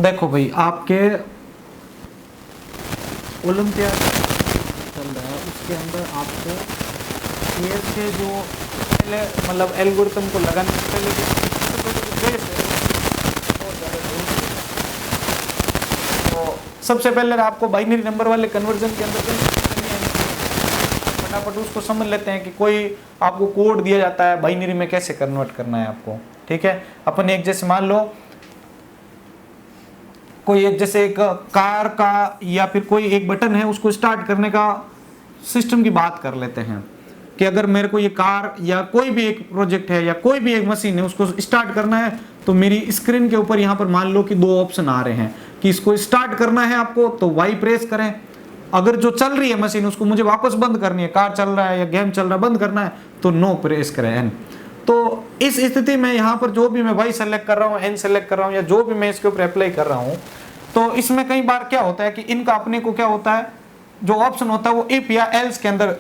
देखो भाई, आपके ओलंपियाड चल रहा है, उसके अंदर आपको केस के जो पहले मतलब एल्गोरिथम को लगाने से पहले तो सबसे पहले आपको बाइनरी नंबर वाले कन्वर्जन के अंदर फटाफट उसको समझ लेते हैं कि कोई आपको कोड दिया जाता है बाइनरी में कैसे कन्वर्ट करना है आपको। ठीक है, अपन एक जैसे मान लो कोई एक जैसे एक कार का या फिर कोई एक बटन है उसको स्टार्ट करने का सिस्टम की बात कर लेते हैं कि अगर मेरे को ये कार या कोई भी एक प्रोजेक्ट है या कोई भी एक मशीन है उसको स्टार्ट करना है तो मेरी स्क्रीन के ऊपर यहाँ पर मान लो कि दो ऑप्शन आ रहे हैं कि इसको स्टार्ट करना है आपको तो वाई प्रेस करें, अगर जो चल रही है मशीन उसको मुझे वापस बंद करनी है, कार चल रहा है या गेम चल रहा है बंद करना है तो नो प्रेस करें एन। तो इस स्थिति में यहाँ पर जो भी मैं वाई सेलेक्ट कर रहा हूँ, एन सेलेक्ट कर रहा हूँ या जो भी मैं इसके ऊपर अप्लाई कर रहा हूँ तो इसमें कई बार क्या होता है कि इनका अपने को क्या होता है जो ऑप्शन होता है वो इफ या एल्स के अंदर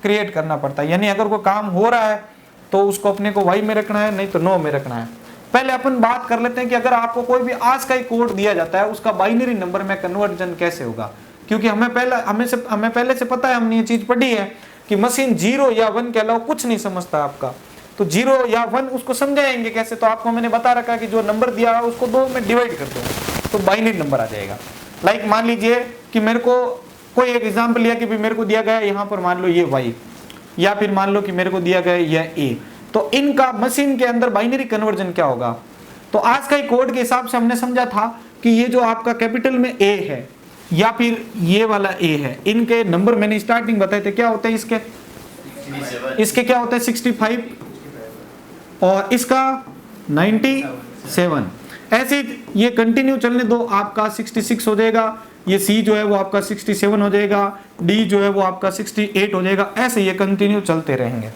क्रिएट करना पड़ता है, यानी अगर कोई काम हो रहा है तो उसको अपने को वाई में रखना है, नहीं तो नो में रखना है। पहले अपन बात कर लेते हैं कि अगर आपको कोई भी आज का ही कोड दिया जाता है उसका बाइनरी नंबर में कन्वर्जन कैसे होगा, क्योंकि हमें पहले से पता है, हमने ये चीज पढ़ी है कि मशीन 0 या 1 के अलावा कुछ नहीं समझता आपका, तो 0 या 1 उसको समझाएंगे कैसे, तो आपको मैंने बता रखा है कि जो नंबर दिया है उसको 2 में डिवाइड कर दो तो बाइनरी नंबर आ जाएगा। लाइक मान लीजिए कि मेरे को कोई एक एग्जाम्पल लिया कि भी मेरे को दिया गया यहाँ पर मान लो ये y या फिर मान लो कि मेरे को दिया गया यह a, तो इनका मशीन के अंदर बाइनरी कन्वर्जन क्या होगा। तो आज का ही कोड के हिसाब से हमने समझा था कि ये जो आपका कैपिटल में a है या फिर ये वाला a है, इनके नंबर मैंने स्टार्टिंग बताए थे क्या होते हैं इसके क्या होता है 65 और इसका 97, ऐसे ये कंटिन्यू चलने दो, आपका 66 हो जाएगा, ये C जो है वो आपका 67 हो जाएगा, D जो है वो आपका 68 हो जाएगा, ऐसे ये कंटिन्यू चलते रहेंगे।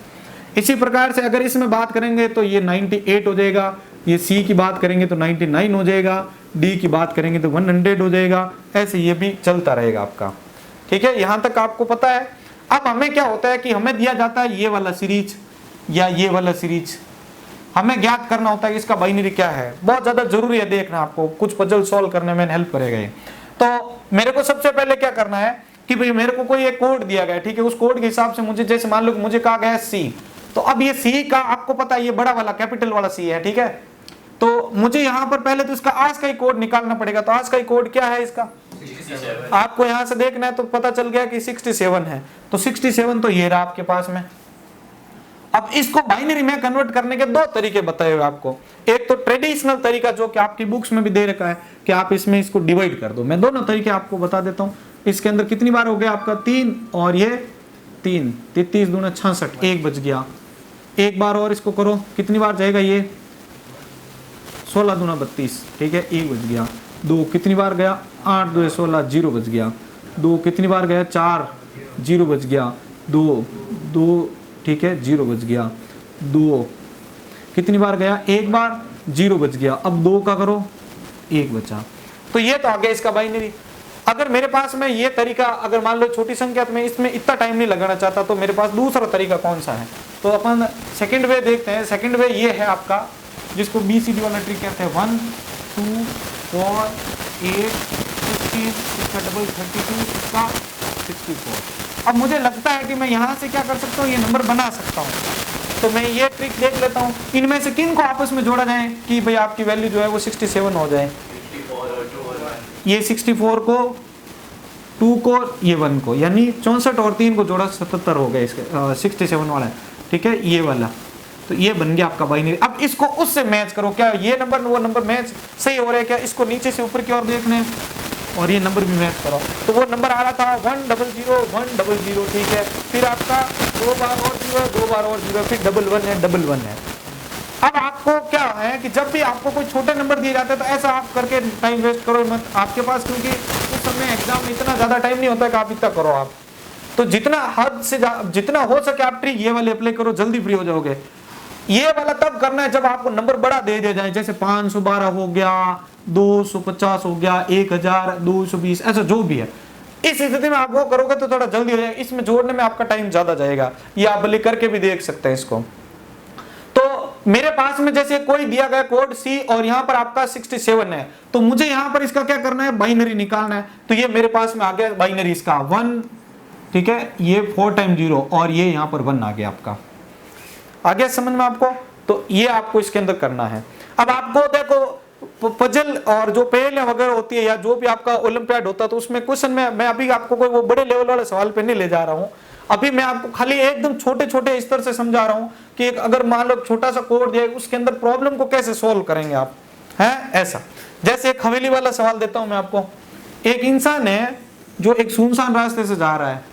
इसी प्रकार से अगर इसमें बात करेंगे तो ये 98 हो जाएगा, ये C की बात करेंगे तो 99 हो जाएगा, D की बात करेंगे तो 100 हो जाएगा, ऐसे ये भी चलता रहेगा आपका। ठीक है, यहाँ तक आपको पता है। अब हमें क्या होता है कि हमें दिया जाता है ये वाला सीरीज या ये वाला सीरीज, हमें ज्ञात करना होता है कि इसका बाइनरी क्या है, बहुत ज्यादा जरूरी है देखना, आपको कुछ पजल सॉल्व करने में हेल्प करेगा ये। तो मेरे को सबसे पहले क्या करना है कि भाई मेरे को कोई एक कोड दिया गया है, ठीक है, उस कोड के हिसाब से मुझे जैसे मान लो मुझे कहा गया है C, तो अब ये C का आपको पता है ये बड़ा वाला कैपिटल वाला C है, ठीक है, तो मुझे यहाँ पर पहले तो इसका आज का ही कोड निकालना पड़ेगा। तो आज का ही कोड क्या है इसका 67। आपको यहाँ से देखना है तो पता चल गया कि 67 है, तो 67 तो ये रहा आपके पास में। अब इसको बाइनरी में कन्वर्ट करने के दो तरीके बताए हुए आपको, एक तो ट्रेडिशनल तरीका जो कि आपकी बुक्स में भी दे रखा है कि आप इसमें इसको डिवाइड कर दो, मैं दोनों तरीके आपको बता देता हूँ। इसके अंदर कितनी बार हो गया आपका 3 और ये 3, 33 दूना 66, 1 बच गया, एक बार और इसको करो कितनी बार जाएगा ये 16 दूना 32, ठीक है, 1 बच गया, 2 कितनी बार गया 8 2 16, 0 बच गया, 2 कितनी बार गया 4, 0 बच गया, 2 ठीक है 0 बच गया, 2 कितनी बार गया 1 बार, 0 बच गया, अब 2 का करो 1 बचा। तो ये तो आ गया इसका बाइनरी। अगर मेरे पास में ये तरीका, अगर मान लो छोटी संख्या तो मैं इसमें इतना टाइम नहीं लगाना चाहता, तो मेरे पास दूसरा तरीका कौन सा है, तो अपन सेकंड वे देखते हैं। सेकंड वे ये है आपका जिसको BCD वाला ट्रिक कहते हैं, 1 2 4 8 16, इसका डबल 32, इसका 64। अब मुझे लगता है कि मैं यहाँ से क्या कर सकता हूँ, ये नंबर बना सकता हूँ, तो मैं ये ट्रिक देख लेता हूँ, इनमें से किन को आपस में जोड़ा जाए कि भाई आपकी वैल्यू जो है वो 67 हो जाए। ये 64 को 2 को ये 1 को, यानी 64 और 3 को जोड़ा 77 हो गया इसके 67 वाला, ठीक है, ये वाला, तो ये बन गया आपका बाइनरी। अब इसको उससे मैच करो, क्या ये नंबर वो नंबर मैच सही हो रहा है क्या, इसको नीचे से ऊपर की ओर देखना है और ये नंबर भी मैच करो। तो वो नंबर आ रहा था 100 ठीक है, फिर आपका 2 बार और 0, 2 बार और 0, फिर 11 है, 11 है। अब आपको क्या है कि जब भी आपको कोई छोटे नंबर दिए जाते हैं तो ऐसा आप करके टाइम वेस्ट करो मत आपके पास, क्योंकि उस समय एग्जाम में इतना ज्यादा टाइम नहीं होता कि आप इतना करो। आप तो जितना हद से जितना हो सके आप ट्रिक ये वाले अप्लाई करो, जल्दी फ्री हो जाओगे। ये वाला तब करना है जब आपको नंबर बड़ा दे दिया जाए, जैसे 512 हो गया, 250 हो गया, 1000, 220, ऐसा जो भी है। इस स्थिति में आप वो करोगे तो थोड़ा जल्दी हो जाएगा, इसमें जोड़ने में आपका टाइम ज्यादा जाएगा। ये आप भले करके भी देख सकते हैं इसको। तो मेरे पास में जैसे कोई दिया गया कोड C और यहाँ पर आपका 67 है, तो मुझे यहाँ पर इसका क्या करना है, बाइनरी निकालना है। तो ये मेरे पास में आ गया बाइनरी इसका 1, ठीक है, ये 4 टाइम 0 और ये यहाँ पर 1 आ गया आपका। आ गया समझ में आपको? तो ये आपको इसके अंदर करना है। अब आपको देखो पजल और जो पहेलियां वगैरह होती है या जो भी आपका ओलंपियाड होता है, तो उसमें क्वेश्चन में मैं अभी आपको कोई वो बड़े लेवल वाले सवाल पे नहीं ले जा रहा हूँ। अभी मैं आपको खाली एकदम छोटे छोटे स्तर से समझा रहा हूँ कि एक अगर मान लो छोटा सा कोड दिया, उसके अंदर प्रॉब्लम को कैसे सोल्व करेंगे आप, है ऐसा। जैसे एक हवेली वाला सवाल देता हूं मैं आपको। एक इंसान है जो एक सुनसान रास्ते से जा रहा है,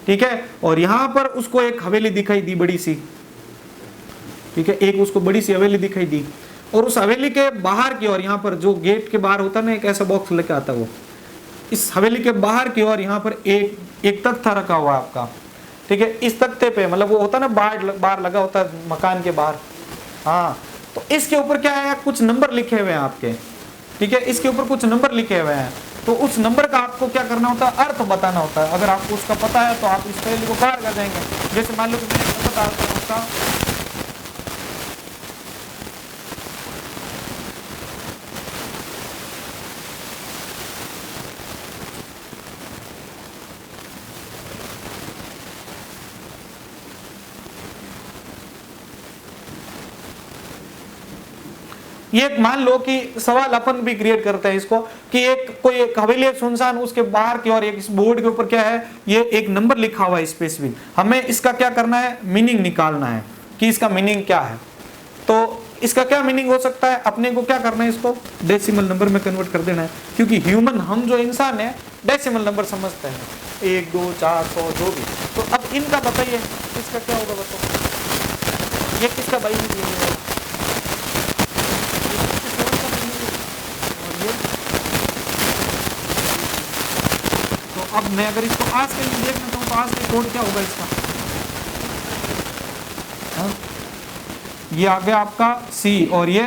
ठीक है, और यहां पर उसको एक हवेली दिखाई दी बड़ी सी, ठीक है, एक उसको बड़ी सी हवेली दिखाई दी, और उस हवेली के बाहर की ओर, यहाँ पर जो गेट के बाहर होता है ना, एक ऐसा बॉक्स लेके आता है वो, इस हवेली के बाहर की ओर यहाँ पर एक तख्ता रखा हुआ है आपका, ठीक है। इस तख्ते पे मतलब वो होता है ना बाहर लगा होता है मकान के बाहर, हाँ, तो इसके ऊपर क्या है, कुछ नंबर लिखे हुए हैं आपके, ठीक है, इसके ऊपर कुछ नंबर लिखे हुए हैं। तो उस नंबर का आपको क्या करना होता है, अर्थ बताना होता है। अगर आपको उसका पता है तो आप इस पहेली को पार कर जाएंगे। जैसे मान लो कि मैं बता रहा हूं उसका, ये मान लो कि सवाल अपन भी क्रिएट करते हैं इसको कि कोई एक हवेली एक सुनसान, उसके बाहर की और एक इस बोर्ड के ऊपर क्या है, ये एक नंबर लिखा हुआ है स्पेसिफिक। हमें इसका क्या करना है, मीनिंग निकालना है कि इसका मीनिंग क्या है। तो इसका क्या मीनिंग हो सकता है, अपने को क्या करना है, इसको डेसिमल नंबर में कन्वर्ट कर देना है, क्योंकि ह्यूमन, हम जो इंसान है डेसिमल नंबर समझते हैं, 1 2 4 100 जो भी। तो अब इनका बताइए इसका क्या होगा, बताओ ये किसका भाई है, तो अब मैं अगर इसको आज के लिए देखना चाहूँ तो आज के कोड क्या होगा इसका, हाँ? ये आ गया आपका C और ये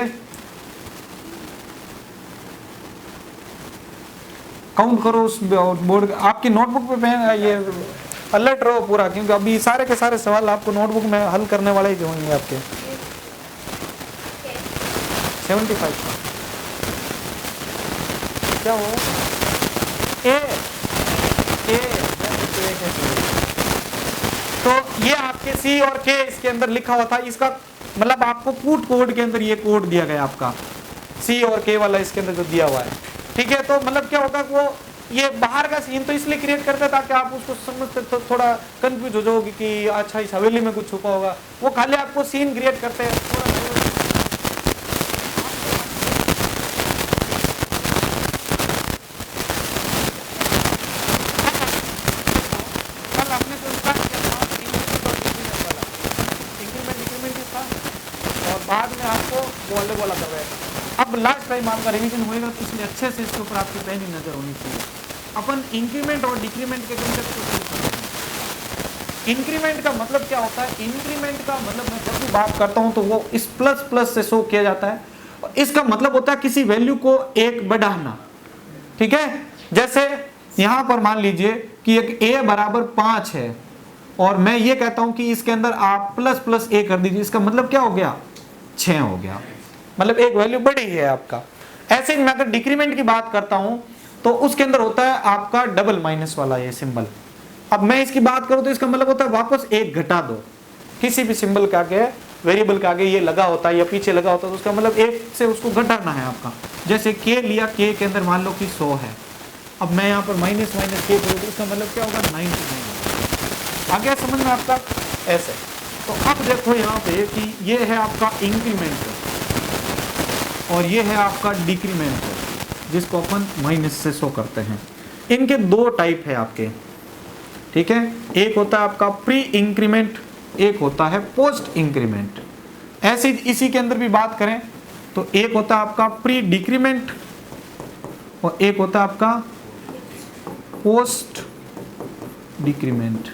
काउंट करो उस बोर्ड, आपकी नोटबुक पे पेन ये अलर्ट रहो पूरा, क्योंकि अभी सारे के सारे सवाल आपको नोटबुक में हल करने वाले ही जो होंगे आपके। 75 का क्या हो, ए तो ये आपके C और K इसके अंदर लिखा हुआ था, इसका मतलब आपको पुट कोड के अंदर ये कोड दिया गया आपका C और K वाला इसके अंदर जो दिया हुआ है, ठीक है। तो मतलब क्या होगा, वो ये बाहर का सीन तो इसलिए क्रिएट करते हैं ताकि आप उसको समझते तो थोड़ा कंफ्यूज हो जाओगे कि अच्छा इस हवेली में कुछ छुपा होगा। वो खाली आपको सीन क्रिएट करते हैं, बाद में आपको बोले बोला कर रहे हैं। अब लास्ट टाइम आपका रिवीजन होएगा तो इसलिए अच्छे से इसके ऊपर आपकी पहली नजर होनी चाहिए। अपन इंक्रीमेंट और डिक्रीमेंट के कंसेप्ट को शुरू करते हैं। इंक्रीमेंट का मतलब क्या होता है, इंक्रीमेंट का मतलब मैं जब भी बात करता हूं तो वो इस प्लस प्लस से शो किया जाता है। इसका मतलब होता है किसी वैल्यू को एक बढ़ाना, ठीक है। जैसे यहां पर मान लीजिए कि एक a बराबर 5 है और मैं ये कहता हूं कि इसके अंदर आप प्लस प्लस a कर दीजिए, इसका मतलब क्या हो गया, 6 हो गया, मतलब एक वैल्यू बड़ी है आपका। ऐसे ही मैं अगर डिक्रीमेंट की बात करता हूं तो उसके अंदर होता है आपका डबल माइनस वाला ये सिंबल। अब मैं इसकी बात करूं तो इसका मतलब होता है वापस एक घटा दो, किसी भी सिंबल के आगे, वेरिएबल के आगे ये लगा होता है या पीछे लगा होता है तो उसका मतलब एक से उसको घटाना है आपका। जैसे k लिया, k के अंदर मान लो कि 100 है, अब मैं यहाँ पर माइनस माइनस k करूँ तो उसका मतलब क्या होगा, 99। आ गया समझ में आपका, ऐसे। तो अब देखो यहाँ पे कि ये है आपका इंक्रीमेंट और ये है आपका डिक्रीमेंट, जिसको अपन माइनस से शो करते हैं। इनके दो टाइप है आपके, ठीक है। एक होता है आपका प्री इंक्रीमेंट, एक होता है पोस्ट इंक्रीमेंट। ऐसे इसी के अंदर भी बात करें तो एक होता है आपका प्री डिक्रीमेंट और एक होता है आपका पोस्ट डिक्रीमेंट,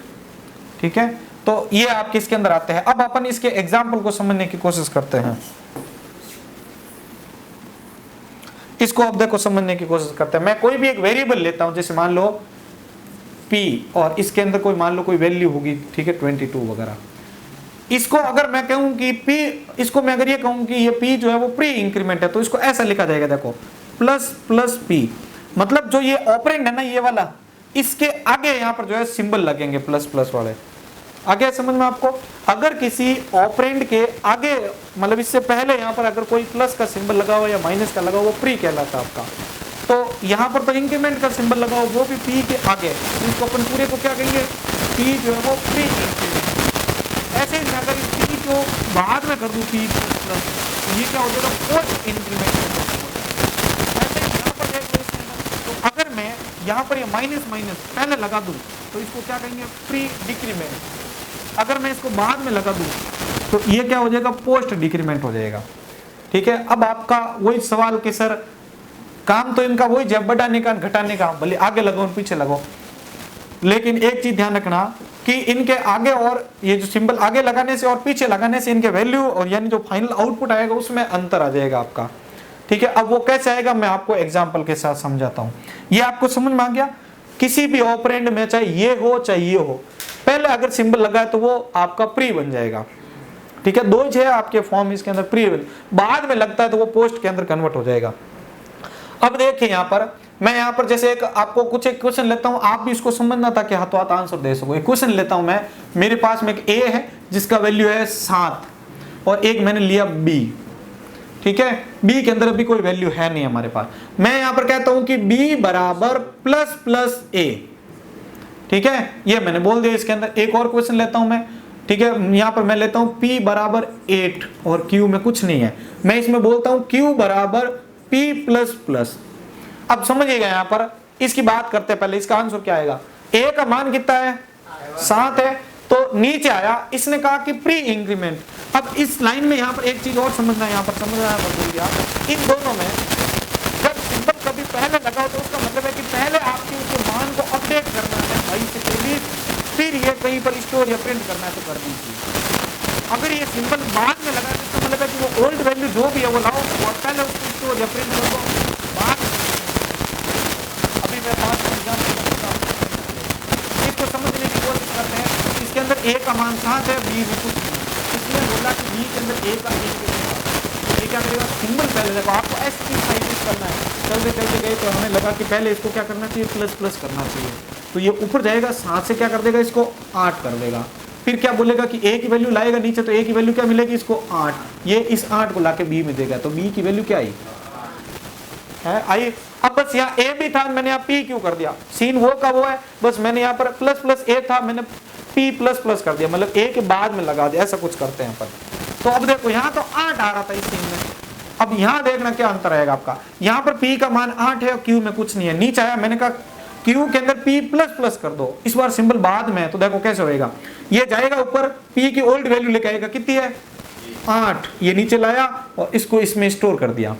ठीक है। तो ये आपके इसके अंदर आते हैं। अब अपन इसके एग्जाम्पल को समझने की कोशिश करते हैं। इसको अब देखो समझने की कोशिश करते हैं। मैं कोई भी एक वेरिएबल लेता हूं, जैसे मान लो p और इसके अंदर कोई मान लो कोई वैल्यू होगी, ठीक है, 22 वगैरह। इसको अगर मैं कहूं कि P, इसको मैं अगर ये कहूं कि ये P जो है वो प्री इंक्रीमेंट है, तो इसको ऐसा लिखा जाएगा, देखो प्लस प्लस P, मतलब जो ये ऑपरेंड है ना ये वाला, इसके आगे यहाँ पर जो है सिंबल लगेंगे प्लस प्लस वाले। आगे समझ में आपको, अगर किसी ऑपरेंड के आगे मतलब इससे पहले यहाँ पर अगर कोई प्लस का सिंबल लगा हो या माइनस का लगा हो, वो प्री कहलाता है आपका। तो यहाँ पर तो इंक्रीमेंट का सिंबल लगा हो, वो भी P के आगे, इसको अपन पूरे को क्या कहेंगे, P जो है वो प्री इंक्रीमेंट। ऐसे ही अगर इस P को बाद में कर दूं P प्लस, तो ये क्या हो जाएगा, पोस्ट इंक्रीमेंट। ऐसे ही यहाँ पर देख लो, तो अगर मैं यहाँ पर ये माइनस माइनस पहले लगा दूं तो इसको क्या कहेंगे, प्री डिक्रीमेंट। अगर मैं इसको बाद में लगा दूं तो ये क्या हो जाएगा, पोस्ट डिक्रीमेंट हो जाएगा। ठीक है, अब आपका वही सवाल कि सर काम तो इनका वही जब बढ़ाने का घटाने का, भले आगे लगाओ पीछे लगाओ, लेकिन एक चीज ध्यान रखना कि इनके आगे और ये जो सिंबल आगे लगाने से और पीछे लगाने से इनके वैल्यू और यानी जो फाइनल आउटपुट आएगा उसमें अंतर आ जाएगा आपका। ठीक है, अब वो कैसे आएगा मैं आपको एग्जांपल के साथ समझाता हूं। ये आपको समझ में आ गया, किसी भी ऑपरेंड में चाहे ये हो चाहे ये हो, पहले अगर सिंबल लगा है तो वो आपका प्री बन जाएगा। ठीक है, दो है आपके फॉर्म, इसके अंदर प्री, बाद में लगता है तो वो पोस्ट के अंदर कन्वर्ट हो जाएगा। अब देखिए यहाँ पर मैं यहाँ पर जैसे एक आपको कुछ एक क्वेश्चन लेता हूँ, आप भी इसको समझना था कि हाथों हाथ आंसर दे सको। एक क्वेश्चन लेता हूँ मैं, मेरे पास में एक ए है जिसका वैल्यू है 7 और एक मैंने लिया बी। ठीक है, बी के अंदर अभी कोई वैल्यू है नहीं हमारे पास। मैं यहाँ पर कहता हूं कि बी बराबर प्लस प्लस ए। ठीक है, ये मैंने बोल दिया। इसके अंदर एक और क्वेश्चन लेता हूं मैं। ठीक है, यहाँ पर मैं लेता हूं P बराबर 8 और Q में कुछ नहीं है, मैं इसमें बोलता हूं Q बराबर P प्लस प्लस। अब समझिएगा यहाँ पर इसकी बात करते हैं, पहले इसका आंसर क्या आएगा, A का मान कितना है 7 है, तो नीचे आया, इसने कहा कि प्री इंक्रीमेंट। अब इस लाइन में यहाँ पर एक चीज और समझना है, यहाँ पर समझना है बोल दिया, इन दोनों में जब सिंबल कभी पहले लगाओ तो उसका मतलब है कि पहले आपके उसके मान को अपडेट करना है 22 से 23, फिर ये कहीं पर स्टोर या प्रिंट करना है तो कर दीजिए। अगर ये सिंबल बाद में लगा तो इसका मतलब है कि वो ओल्ड वैल्यू जो भी है वो लाओ और पहले उसको स्टोर या प्रिंट कर दो बाद। अभी मैं बात इसको समझने की कोशिश करते हैं। इसके अंदर ए का मान 7 है, बी में कुछ नहीं, इसलिए बोला कि बी के अंदर ए का ये क्या करेगा, सिंबल पहले देखो आपको एस की साइज करना है। चलते चलते गए तो हमें लगा कि पहले इसको क्या करना चाहिए, प्लस प्लस करना चाहिए, तो ये ऊपर जाएगा 7 से क्या कर देगा, इसको 8 कर देगा। फिर क्या बोलेगा कि ए की वैल्यू लाएगा नीचे, तो ए की वैल्यू क्या मिलेगी इसको 8, ये इस 8 को लाके बी में देगा, तो बी की वैल्यू क्या आई है, आई। अब बस यहाँ ए भी था, मैंने यहाँ पी क्यों कर दिया, सीन वो का वो है, बस मैंने यहाँ पर प्लस प्लस ए था, मैंने पी प्लस प्लस कर दिया, मतलब ए के बाद में लगा दिया, ऐसा कुछ करते हैं पर। तो अब देखो यहाँ तो 8 आ रहा था इस सीन में, अब यहाँ देखना क्या अंतर आएगा आपका, यहाँ पर P का मान 8 है और Q में कुछ नहीं है, नीचे आया, मैंने कहा Q के अंदर P प्लस प्लस कर दो, इस बार सिंबल बाद में है, तो देखो कैसे होएगा, ये जाएगा ऊपर P की ओल्ड वैल्यू लेके आएगा, कितनी है 8, ये नीचे लाया और इसको इसमें स्टोर कर दिया,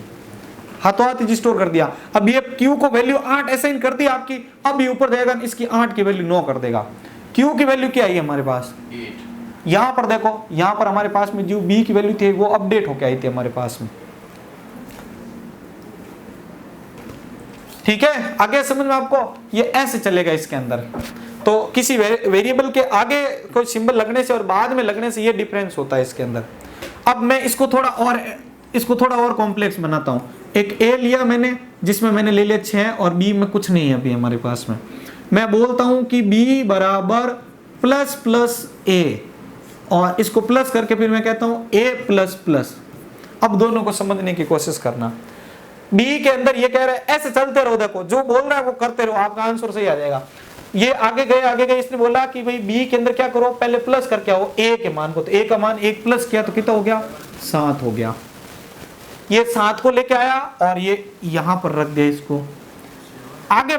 हाथों हाथ स्टोर कर दिया। अब ये Q को वैल्यू 8 असाइन कर दी आपकी, अब ये ऊपर जाएगा इसकी 8 की वैल्यू 9 कर देगा। Q की वैल्यू क्या आई हमारे पास 8, यहाँ पर देखो, यहाँ पर हमारे पास में जो B की वैल्यू थी वो अपडेट होके आई थी हमारे पास में। ठीक है, आगे समझ में आपको, ये ऐसे चलेगा इसके अंदर। तो किसी वेरिएबल के आगे कोई सिंबल लगने से और बाद में लगने से ये डिफरेंस होता है इसके अंदर। अब मैं इसको थोड़ा और कॉम्प्लेक्स बनाता हूँ। एक ए लिया मैंने जिसमें मैंने ले लिया 6 और बी में कुछ नहीं है अभी हमारे पास में, मैं बोलता हूँ कि बी बराबर प्लस प्लस ए और इसको प्लस करके फिर मैं कहता हूँ ए प्लस प्लस। अब दोनों को समझने की कोशिश करना, बी के अंदर ये कह रहा है ऐसे चलते रहो, देखो जो बोल रहा है वो करते रहो, आपका आंसर सही आ जाएगा। ये आगे गए, इसने बोला कि भाई बी के अंदर क्या करो, पहले प्लस करके आओ ए के मान को, तो ए का मान 1 प्लस किया तो कितना हो गया 7 हो गया। ये 7 को लेके आया और ये यहां पर रख दिया, इसको आगे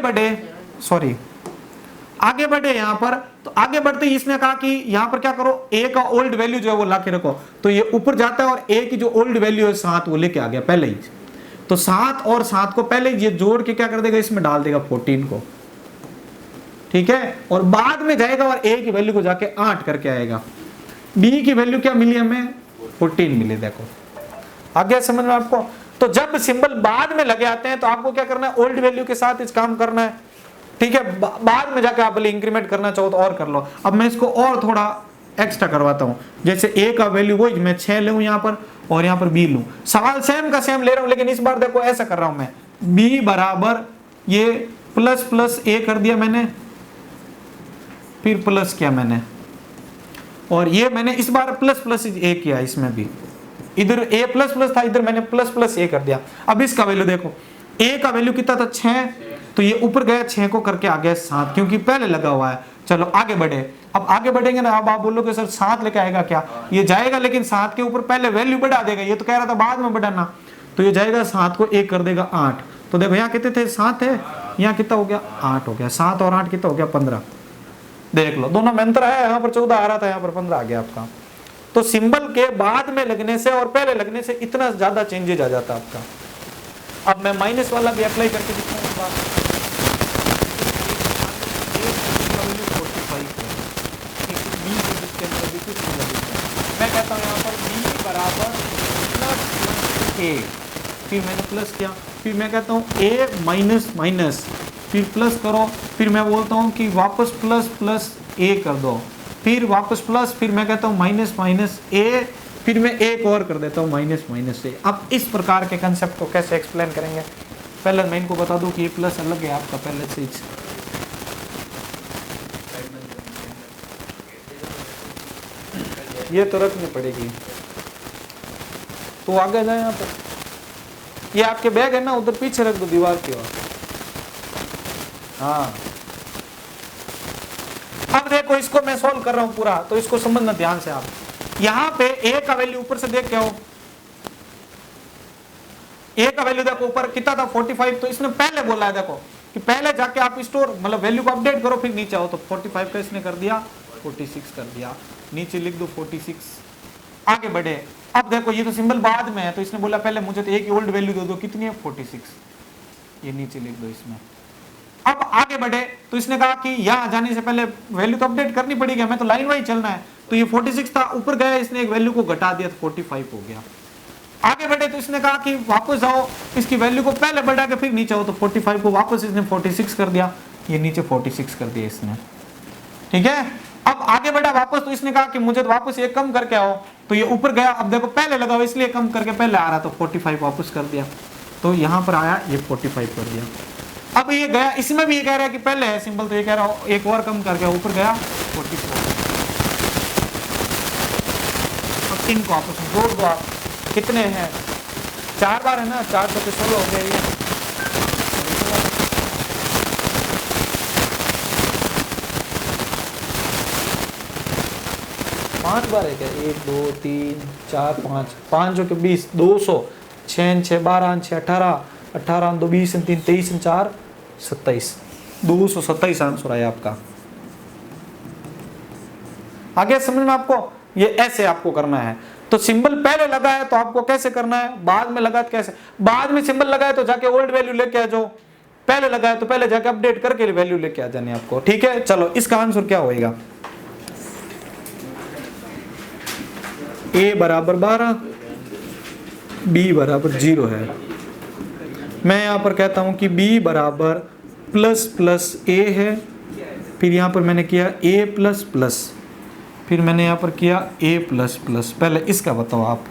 बढ़े यहां पर, तो आगे बढ़ते ही इसने कहा कि यहां पर क्या करो, ए का ओल्ड वैल्यू जो है वो लाके रखो, तो ये ऊपर जाता है और ए की जो ओल्ड वैल्यू है 7 वो लेके आ गया पहले ही, तो 7 और 7 को पहले ये जोड़ के क्या कर देगा, इसमें डाल देगा 14 को। ठीक है, और बाद में जाएगा और ए की वैल्यू को जाके 8 करके आएगा। बी की वैल्यू क्या मिली हमें 14 मिली, देखो आ गया समझ में आपको। तो जब सिंबल बाद में लगे आते हैं तो आपको क्या करना है, ओल्ड वैल्यू के साथ इस काम करना है। ठीक है, बाद में जाके आप भले इंक्रीमेंट करना चाहो तो और कर लो। अब मैं इसको और थोड़ा एक्स्ट्रा करवाता हूँ। जैसे a का वैल्यू वही मैं 6 लूँ यहाँ पर और यहाँ पर b लूँ। सवाल सेम का सेम ले रहा हूँ, लेकिन इस बार देखो ऐसा कर रहा हूँ मैं, b बराबर ये प्लस प्लस a कर दिया मैंने, फिर प्लस किया मैंने, और ये मैंने इस बार प्लस प्लस a किया, इसमें भी इधर a प्लस प्लस था, इधर मैंने प्लस प्लस a कर दिया। अब इसका वैल्यू देखो, a का वैल्यू कितना था 6, तो ये ऊपर गया 6 को करके आ गया 7, क्योंकि पहले लगा हुआ है। चलो आगे बढ़े, अब आगे बढ़ेंगे ना, अब आप बोलोगे सर 7 लेके आएगा क्या, ये जाएगा लेकिन 7 के ऊपर पहले वैल्यू बढ़ा देगा, ये तो कह रहा था बाद में बढ़ाना, तो ये जाएगा 7 को 1 कर देगा 8। तो देखो यहाँ कितने थे 7 है, यहाँ कितना हो गया 8 हो गया, 7 और 8 कितना हो गया 15। देख लो दोनों में अंतर है, यहाँ पर 14 आ रहा था, यहाँ पर 15 आ गया आपका। तो सिंबल के बाद में लगने से और पहले लगने से इतना ज्यादा चेंजेज आ जाता है आपका। अब मैं माइनस वाला भी अप्लाई करके दिखाऊंगा। मैं कहता हूँ यहाँ पर b बराबर प्लस a, फिर मैंने प्लस किया, फिर मैं कहता हूँ a माइनस माइनस, फिर प्लस करो, फिर मैं बोलता हूँ कि वापस प्लस प्लस a कर दो, फिर वापस प्लस, फिर मैं कहता हूँ माइनस माइनस a, फिर मैं एक और कर देता हूँ माइनस माइनस a। अब इस प्रकार के कंसेप्ट को कैसे एक्सप्लेन करेंगे, पहले मैं इनको बता दूँ कि ये प्लस अलग है आपका पहले से ही। ये तो रखनी पड़ेगी, तो आगे जाए यहाँ पर, ये आपके बैग है ना, उधर पीछे रख दो दीवार की ओर। हाँ अब देखो इसको मैं सॉल्व कर रहा हूं पूरा, तो इसको समझना ध्यान से आप। यहाँ पे a का वैल्यू ऊपर से देख के आओ, a का वैल्यू देखो ऊपर कितना था 45, तो इसने पहले बोला है देखो कि पहले जाके आप स्टोर मतलब वैल्यू को अपडेट करो फिर नीचे आओ, तो 45 का इसने कर दिया 46 कर दिया, नीचे लिख दो 46। आगे बढ़े, अब देखो ये तो सिंबल बाद में है, तो इसने बोला पहले मुझे तो एक ओल्ड वैल्यू दे दो, कितनी है 46, ये नीचे लिख दो इसमें। अब आगे बढ़े, तो इसने कहा कि यहाँ जाने से पहले वैल्यू तो अपडेट करनी पड़ेगी, हमें तो लाइन वाइज चलना है, तो ये 46 था, ऊपर गया इसने एक वैल्यू को घटा दिया तो 45 हो गया। आगे बढ़े तो इसने कहा कि वापस आओ, इसकी वैल्यू को पहले बढ़ा के फिर नीचे आओ, तो 45 को वापस इसने 46 कर दिया, ये नीचे 46 कर दिया इसने, ठीक है। अब आगे बढ़ा वापस, तो इसने कहा कि मुझे तो वापस ये कम करके आओ, तो ये ऊपर गया, अब देखो पहले लगाओ इसलिए कम करके पहले आ रहा, तो 45 वापस कर दिया, तो यहाँ पर आया ये 45 कर दिया। अब ये गया, इसमें भी ये कह रहा है कि पहले है सिंबल, तो ये कह रहा हूँ एक और कम करके ऊपर गया 44। अब इनको आपस में जोड़ दो आप, कितने हैं 4 बार है ना, 4 तो 16 हो गया ये। 5 बार है क्या, 1 2 3 4 5, 5 जो कि 20, 200, 6 6 12 6 18, 18 2 20 3 23 4 27, 227 आंसर आया आपका। आगे समझ में आपको, ये ऐसे आपको करना है। तो सिंबल पहले लगा है तो आपको कैसे करना है, बाद में लगा तो कैसे, बाद में सिंबल लगा है तो जाके ओल्ड वैल्यू लेके आ जाओ, पहले लगा है तो पहले जाके अपडेट करके वैल्यू लेके आ जानी आपको, ठीक है। चलो इसका आंसर क्या होएगा, a बराबर 12, b बराबर 0 है। मैं यहाँ पर कहता हूँ कि b बराबर प्लस प्लस a है, फिर यहाँ पर मैंने किया a प्लस प्लस, फिर मैंने यहाँ पर किया a प्लस प्लस। पहले इसका बताओ आप,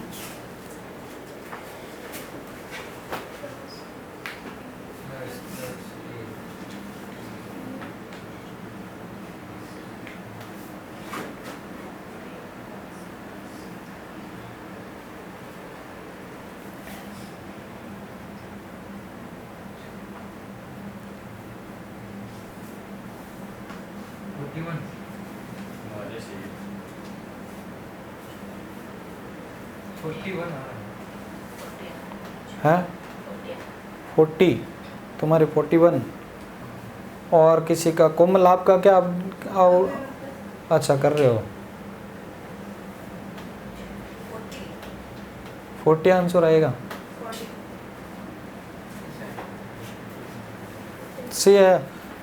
है 40, तुम्हारे 41, और किसी का कोमल आपका क्या अच्छा कर रहे हो 40 आंसर आएगा, सही है।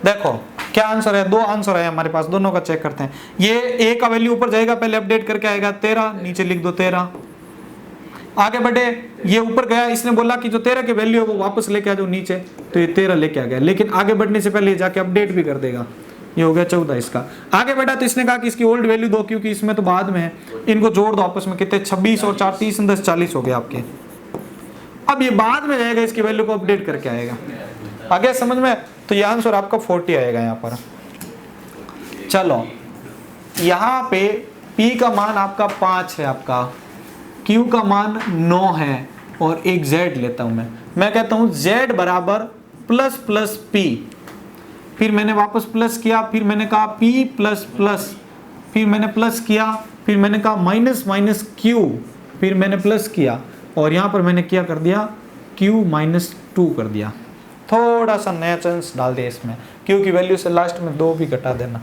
देखो क्या आंसर है, 2 आंसर है हमारे पास, दोनों का चेक करते हैं। ये a का वैल्यू ऊपर जाएगा, पहले अपडेट करके आएगा 13, नीचे लिख दो 13। आगे बढ़े, ये ऊपर गया, इसने बोला कि जो 13 की वैल्यू है वो वापस लेके आ जाओ नीचे, तो ये 13 लेके आ गया, लेकिन आगे बढ़ने से पहले जाके अपडेट भी कर देगा, ये हो गया 14 इसका। आगे बढ़ा तो इसने कहा कि इसकी ओल्ड वैल्यू दो, क्योंकि इसमें तो बाद में है, इनको जोड़ दो आपस में, कितने 26 और 4 30 10 40 हो गए आपके। अब ये बाद में जाएगा, इसकी वैल्यू को अपडेट करके आएगा। आ गया समझ में? तो ये आंसर आपका 40 आएगा यहाँ पर। चलो यहाँ पे P का मान आपका 5 है, आपका Q का मान 9 है, और एक Z लेता हूं मैं कहता हूं Z बराबर प्लस प्लस P, फिर मैंने वापस प्लस किया, फिर मैंने कहा P प्लस प्लस, फिर मैंने प्लस किया, फिर मैंने कहा माइनस माइनस Q, फिर मैंने प्लस किया, और यहां पर मैंने क्या कर दिया Q माइनस 2 कर दिया। थोड़ा सा नया चांस डाल दिया इसमें, Q की वैल्यू से लास्ट में 2 भी घटा देना।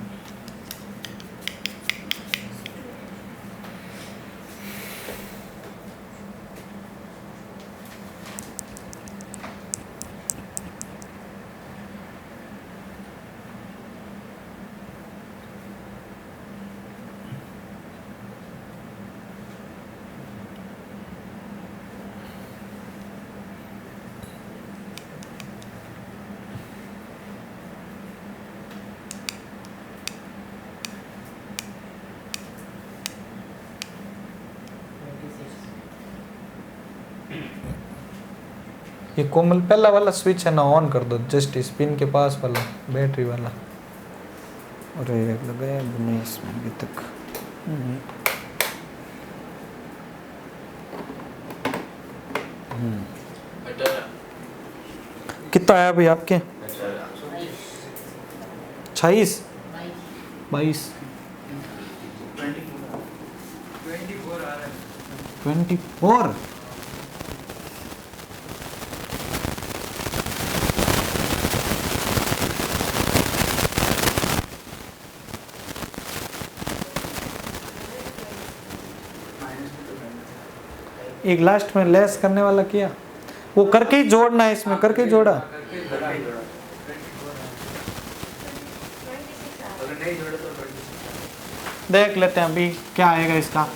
ये कोमल पहला वाला स्विच है ना, ऑन कर दो, जस्ट स्पिन के पास वाला बैटरी वाला। अरे लगाया नहीं इसमें अभी तक। कितना आया भाई आपके? 26 22 24। एक लास्ट में लेस करने वाला किया, वो करके ही जोड़ना है, इसमें करके ही जोड़ा। देख लेते हैं अभी क्या आएगा इसका।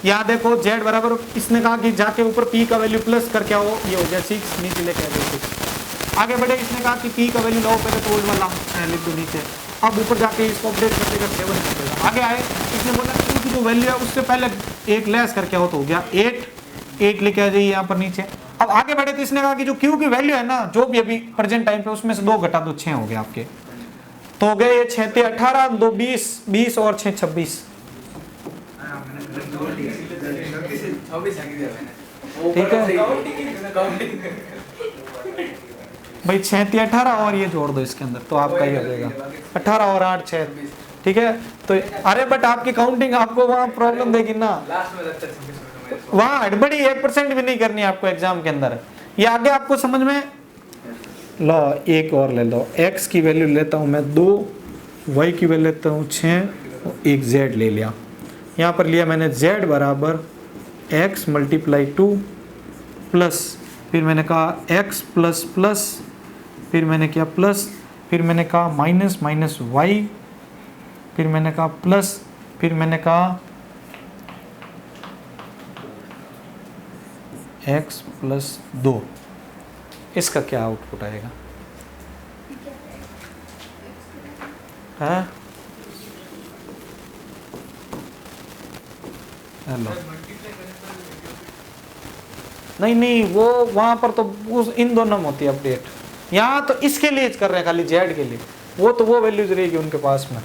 यहाँ देखो Z बराबर, इसने कहा कि जाके ऊपर P का वैल्यू प्लस करके आओ, ये हो गया 6, नीचे लेके आ गए 6। आगे बढ़े, इसने कहा कि P का वैल्यू लाओ, पहले तो ओल्ड वाला लिख दो नीचे, अब ऊपर जाके इसको अपडेट करते करते 7 निकलेगा। आगे आए, इसने बोला Q की जो वैल्यू है उससे पहले एक लेस करके आओ, तो हो गया 8 लेके आ जाइए यहाँ पर नीचे। अब आगे बढ़े तो इसने कहा कि जो Q की वैल्यू है ना, जो भी अभी प्रेजेंट टाइम पे, उसमें से 2 घटा दो, 6 हो गए आपके। तो हो गए ये 6 × 18, 2 20 और 6 26। ठीक है भाई, 6 × 18 और ये जोड़ दो इसके अंदर, तो आपका ही हो जाएगा 18 और 8 6। ठीक है, तो अरे बट आपकी काउंटिंग आपको वहाँ प्रॉब्लम देगी ना, वहाँ हड़बड़ी 1% भी नहीं करनी आपको एग्जाम के अंदर। ये आगे आपको समझ में लो। एक और ले लो, x की वैल्यू लेता हूँ मैं 2, y की वैल्यू लेता हूँ 6, और एक z ले लिया। यहाँ पर लिया मैंने z बराबर x × 2 प्लस, फिर मैंने कहा x प्लस प्लस, फिर मैंने किया प्लस, फिर मैंने कहा माइनस माइनस y, फिर मैंने कहा प्लस, फिर मैंने कहा x प्लस 2। इसका क्या आउटपुट आएगा? है हेलो, नहीं वो वहां पर तो उस इन दोनों में होती है अपडेट, यहाँ तो इसके लिए कर रहे हैं खाली z के लिए, वो तो वो वैल्यूज रहेगी उनके पास में।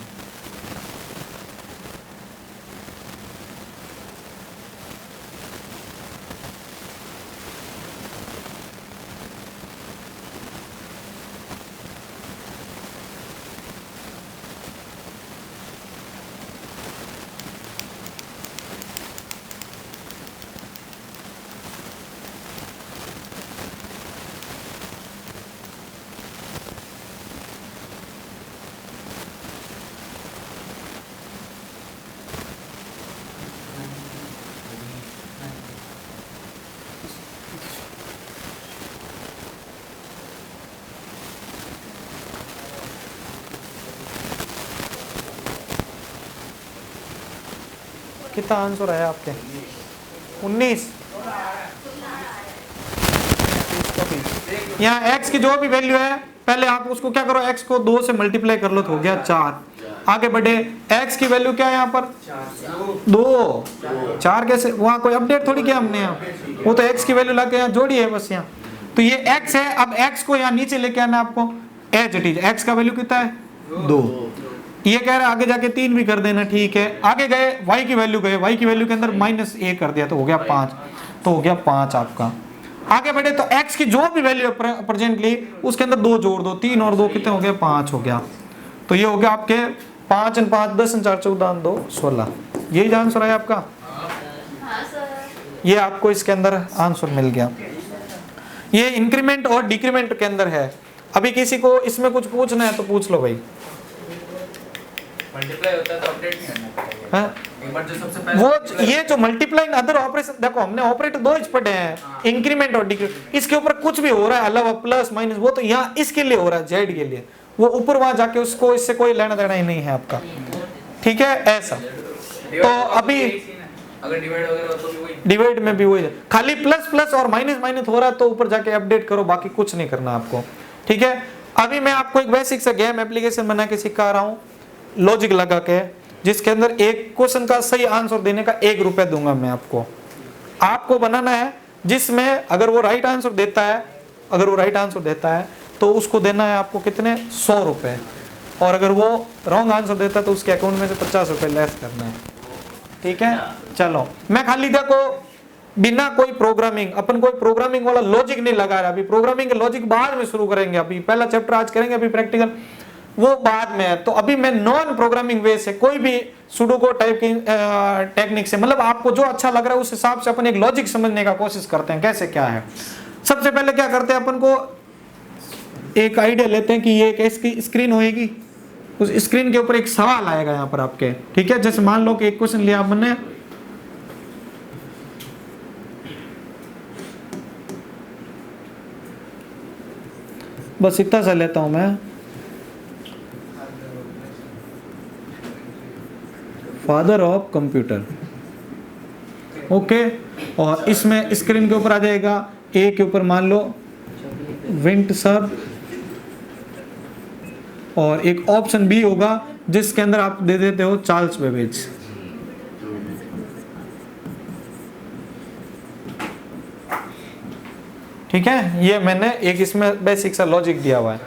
कितना आंसर आया आपके? 19। यहाँ x की जो भी वैल्यू है, पहले आप उसको क्या करो, x को 2 से मल्टीप्लाई कर लो, तो हो गया 4। आगे बढ़े, x की वैल्यू क्या है यहाँ पर 2, 4 कैसे, वहाँ कोई अपडेट थोड़ी किया हमने यहाँ, वो तो x की वैल्यू लाके यहाँ जोड़ी है बस यहाँ। तो ये x है, अब x को यहाँ नीचे लेके आना आपको, एज इट इज, x का वैल्यू कितना है 2। ये कह रहा है आगे जाके 3 भी कर देना, ठीक है। आगे गए y की वैल्यू गए, y की वैल्यू के अंदर -a कर दिया तो हो गया 5, तो हो गया 5 आपका। आगे बढ़े तो x की जो भी वैल्यू है प्रेजेंटली उसके अंदर 2 जोड़ दो, 3 और 2 कितने हो गए 5 हो गया। तो ये हो गया आपके 5 और 5 10 और 4 14 2 16, यही आंसर है आपका। ये आपको इसके अंदर आंसर मिल गया। ये इंक्रीमेंट और डिक्रीमेंट के अंदर है। अभी किसी को इसमें कुछ पूछना है तो पूछ लो भाई। मल्टीप्लाई होता है तो अपडेट नहीं करना पड़ेगा। एक बार जो सबसे पहले वो ये जो मल्टीप्लाई अदर ऑपरेशन, देखो हमने ऑपरेटर 2 ही पढ़े हैं, इंक्रीमेंट और डिक्रीमेंट। इसके ऊपर कुछ भी हो रहा है अलावा प्लस माइनस, वो तो यहाँ इसके लिए हो रहा है, जेड के लिए, वो ऊपर वहां जाके उसको इससे कोई लेना देना ही नहीं है आपका, ठीक है ऐसा। तो अभी अगर डिवाइड वगैरह हो तो भी वही, डिवाइड में भी वही है, खाली प्लस प्लस और माइनस माइनस हो रहा है तो ऊपर जाके अपडेट करो, बाकी कुछ नहीं करना आपको, ठीक है। अभी मैं आपको एक बेसिक सा गेम एप्लीकेशन बना के सिखा रहा हूँ, लॉजिक लगा के, जिसके अंदर एक क्वेश्चन का सही आंसर देने का 1 रुपया दूंगा मैं आपको। आपको बनाना है जिसमें अगर वो राइट आंसर देता है, अगर वो राइट आंसर देता है तो उसको देना है आपको कितने 100 रुपए, और अगर वो रॉन्ग आंसर देता है तो उसके अकाउंट में से 50 रुपए लेस करना है, ठीक है। चलो मैं खाली देखो बिना कोई प्रोग्रामिंग, अपन कोई प्रोग्रामिंग वाला लॉजिक नहीं लगा रहा, अभी प्रोग्रामिंग के लॉजिक बाद में शुरू करेंगे, अभी पहला चैप्टर आज करेंगे, अभी प्रैक्टिकल वो बाद में है। तो अभी मैं नॉन प्रोग्रामिंग वे से कोई भी सुडोको टाइप की टेक्निक से, मतलब आपको जो अच्छा लग रहा है उस हिसाब से अपन एक लॉजिक समझने का कोशिश करते हैं कैसे क्या है। सबसे पहले क्या करते हैं, अपन को एक आइडिया लेते हैं कि ये कैसी स्क्रीन होएगी, उस स्क्रीन के ऊपर एक सवाल आएगा यहाँ पर आपके, ठीक है। जैसे मान लो कि एक क्वेश्चन लिया आपने, बस इतना सा लेता हूं मैं, फादर ऑफ कंप्यूटर, ओके। और इसमें स्क्रीन के ऊपर आ जाएगा, ए के ऊपर मान लो विंटसर, और एक ऑप्शन बी होगा जिसके अंदर आप दे देते हो चार्ल्स बेबेज, ठीक है। ये मैंने एक इसमें बेसिक सा लॉजिक दिया हुआ है।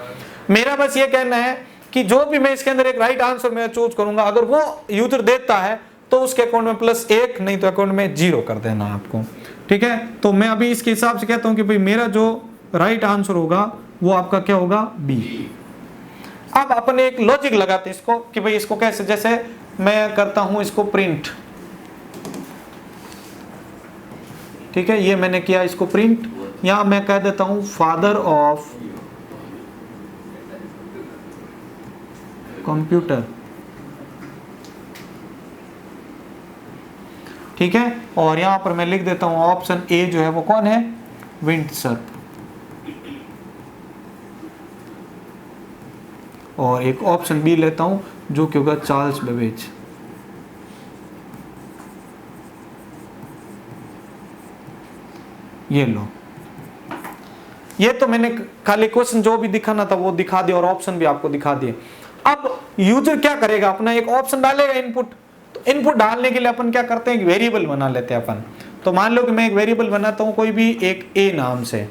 मेरा बस ये कहना है कि जो भी मैं इसके अंदर एक राइट आंसर मैं चूज करूंगा, अगर वो यूजर देता है तो उसके अकाउंट में +1, नहीं तो अकाउंट में 0 कर देना है आपको, ठीक है। तो मैं अभी इसके हिसाब से कहता हूं कि भाई मेरा जो राइट आंसर होगा वो आपका क्या होगा, बी। अब अपन एक लॉजिक लगाते हैं इसको कि भाई इसको कैसे, जैसे मैं करता हूं इसको प्रिंट, ठीक है। ये मैंने किया इसको प्रिंट, यहां मैं कह देता हूं फादर ऑफ कंप्यूटर, ठीक है। और यहां पर मैं लिख देता हूं ऑप्शन ए जो है वो कौन है, विंटसर, और एक ऑप्शन बी लेता हूं जो कि होगा चार्ल्स बेबेज। ये लो, ये तो मैंने खाली क्वेश्चन जो भी दिखाना था वो दिखा दिया और ऑप्शन भी आपको दिखा दिए। अब यूजर क्या करेगा, अपना एक ऑप्शन डालेगा इनपुट, तो इनपुट डालने के लिए अपन क्या करते हैं, एक वेरिएबल बना लेते हैं अपन। तो मान लो कि मैं एक वेरिएबल बनाता हूं कोई भी एक ए नाम से,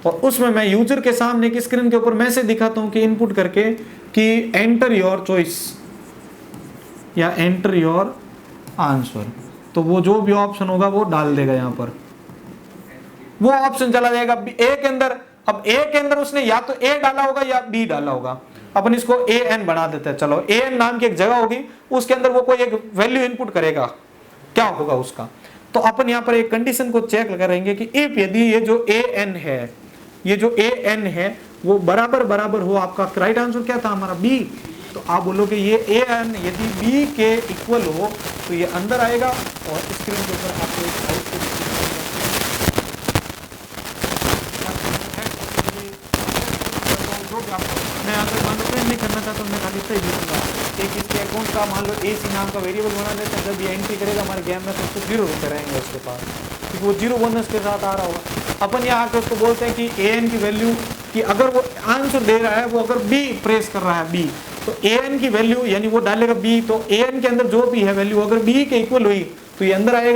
और उसमें मैं यूजर के सामने एक स्क्रीन के ऊपर मैसेज दिखाता हूं कि इनपुट करके कि एंटर योर चॉइस या एंटर योर आंसर, तो वो जो भी ऑप्शन होगा वो डाल देगा यहाँ पर, वो ऑप्शन चला जाएगा ए के अंदर। अब ए के अंदर उसने या तो ए डाला होगा या बी डाला होगा, अपन इसको ए एन बना देते हैं। चलो ए एन नाम की एक जगह होगी, उसके अंदर वो कोई एक वैल्यू इनपुट करेगा, क्या होगा उसका। तो अपन यहाँ पर एक कंडीशन को चेक करेंगे कि इफ यदि ये जो ए एन है, ये जो ए एन है वो बराबर बराबर हो, आपका राइट आंसर क्या था हमारा, बी। तो आप बोलोगे ये ए एन यदि बी के इक्वल हो तो ये अंदर आएगा, और स्क्रीन के ऊपर आपको एक आउटपुट मैं अगर मान लो प्रिंट नहीं करना चाहता तो मैं खाली सही लिखूंगा, एक इसके अकाउंट का मान लो ए सी नाम का वेरिएबल बना देते हैं, जब ये एंट्री करेगा हमारे गेम में तो उसको 0 रुपये रहेंगे उसके पास, क्योंकि वो 0 बोनस के साथ आ रहा होगा। अपन यहाँ आकर उसको बोलते हैं कि ए एन की वैल्यू, कि अगर वो आंसर दे रहा है, वो अगर बी प्रेस कर रहा है बी, तो ए एन की वैल्यू यानी वो डालेगा बी, तो ए एन के अंदर जो भी है वैल्यू अगर बी के इक्वल हुई तो ये अंदर आएगा